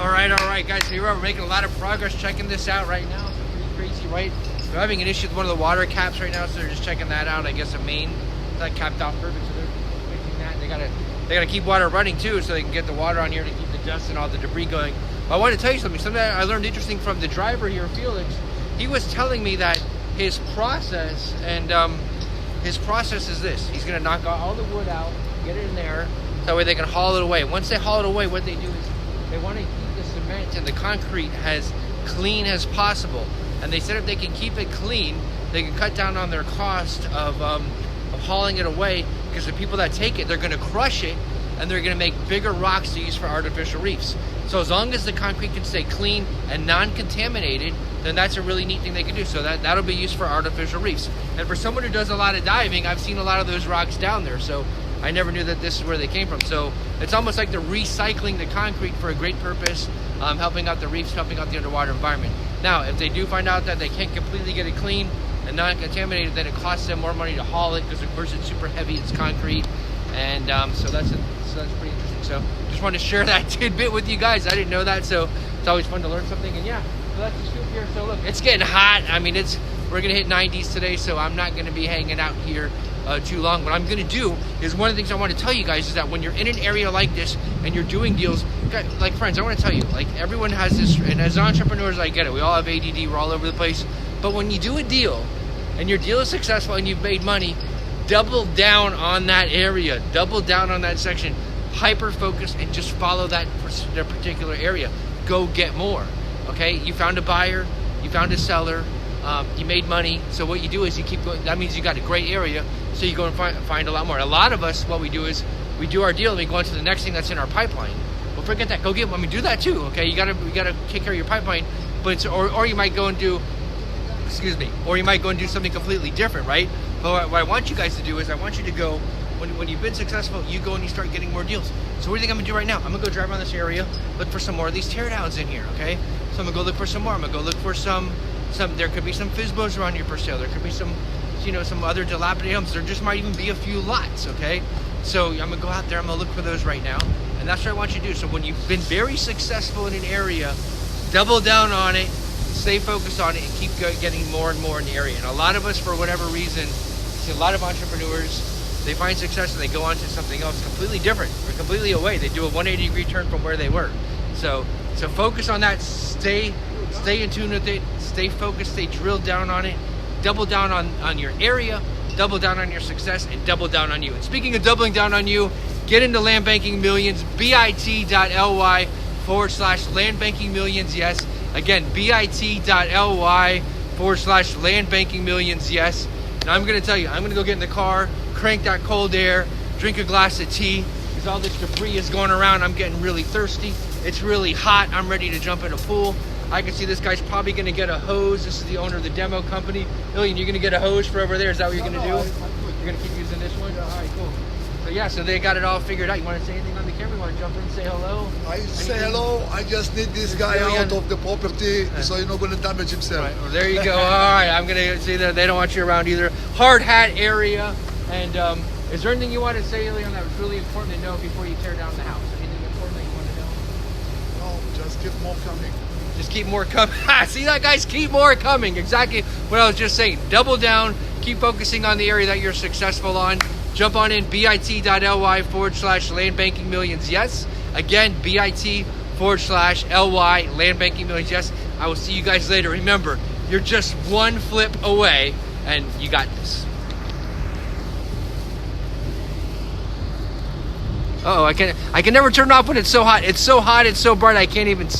All right, guys. Here we are. We're making a lot of progress checking this out right now. It's pretty crazy, right? We're having an issue with one of the water caps right now, so they're just checking that out. I guess a main that capped out perfect, so they're fixing that. They gotta keep water running too, so they can get the water on here to keep the dust and all the debris going. But I want to tell you something I learned interesting from the driver here, Felix. He was telling me that his process is this: he's gonna knock all the wood out, get it in there, that way they can haul it away. Once they haul it away, what they do is they want to keep the cement and the concrete as clean as possible. And they said if they can keep it clean, they can cut down on their cost of hauling it away, because the people that take it, they're going to crush it and they're going to make bigger rocks to use for artificial reefs. So as long as the concrete can stay clean and non-contaminated, then that's a really neat thing they can do. So that'll be used for artificial reefs. And for someone who does a lot of diving, I've seen a lot of those rocks down there. So I never knew that this is where they came from. So it's almost like they're recycling the concrete for a great purpose, helping out the reefs, helping out the underwater environment. Now, if they do find out that they can't completely get it clean and non-contaminated, then it costs them more money to haul it, because of course it's super heavy, it's concrete, and so that's pretty interesting. So just wanted to share that tidbit with you guys. I didn't know that, so it's always fun to learn something. And yeah, so that's the scoop here. So look, it's getting hot. I mean, we're gonna hit 90s today, so I'm not gonna be hanging out here too long. What I'm gonna do is, one of the things I want to tell you guys is that when you're in an area like this and you're doing deals, like friends, I want to tell you, like, everyone has this, and as entrepreneurs, I get it. We all have ADD. We're all over the place. But when you do a deal and your deal is successful and you've made money, double down on that area, double down on that section, hyper focus, and just follow that particular area. Go get more. Okay, you found a buyer, you found a seller, you made money. So what you do is you keep going. That means you got a great area, so you go and find a lot more. A lot of us, what we do is we do our deal and we go on to the next thing that's in our pipeline. Well, forget that. Go get. I mean, do that too. Okay, you gotta take care of your pipeline. But or you might go and do, or you might go and do something completely different, right? But what I want you guys to do is, I want you to go, when you've been successful, you go and you start getting more deals. So what do you think I'm gonna do right now? I'm gonna go drive around this area, look for some more of these teardowns in here, okay? So I'm gonna go look for some more. I'm gonna go look for some, there could be some FSBOs around here for sale. There could be some, some other dilapidated homes. There just might even be a few lots, okay? So I'm gonna go out there, I'm gonna look for those right now. And that's what I want you to do. So when you've been very successful in an area, double down on it, stay focused on it, and keep getting more and more in the area. And a lot of us, for whatever reason, see a lot of entrepreneurs, they find success and they go on to something else completely different or completely away. They do a 180-degree turn from where they were. So focus on that. Stay in tune with it. Stay focused. Stay drilled down on it. Double down on your area. Double down on your success, and double down on you. And speaking of doubling down on you, get into Land Banking Millions. bit.ly/Land Banking Millions. Yes. Again, bit.ly/Land Banking Millions. Yes. And I'm going to tell you, I'm going to go get in the car, crank that cold air, drink a glass of tea, because all this debris is going around. I'm getting really thirsty. It's really hot. I'm ready to jump in a pool. I can see this guy's probably going to get a hose. This is the owner of the demo company. Illian, you're going to get a hose for over there. Is that what you're going to do? You're going to keep using this one? All right, cool. So yeah, so they got it all figured out. You want to say anything on the camera? You want to jump in and say hello? Say hello. I just need this guy out of the property, so you're not going to damage himself. Right, well, there you go. All right, I'm going to see that they don't want you around either. Hard hat area. And is there anything you want to say, Illian, that was really important to know before you tear down the house? Anything important that you want to know? No, just keep more coming. Just keep more coming. See that, guys? Keep more coming. Exactly what I was just saying. Double down. Keep focusing on the area that you're successful on. Jump on in, bit.ly/Land Banking Millions. Yes. Again, bit.ly/Land Banking Millions. Yes. I will see you guys later. Remember, you're just one flip away, and you got this. Oh, I can never turn it off when it's so hot. It's so hot, it's so bright, I can't even see.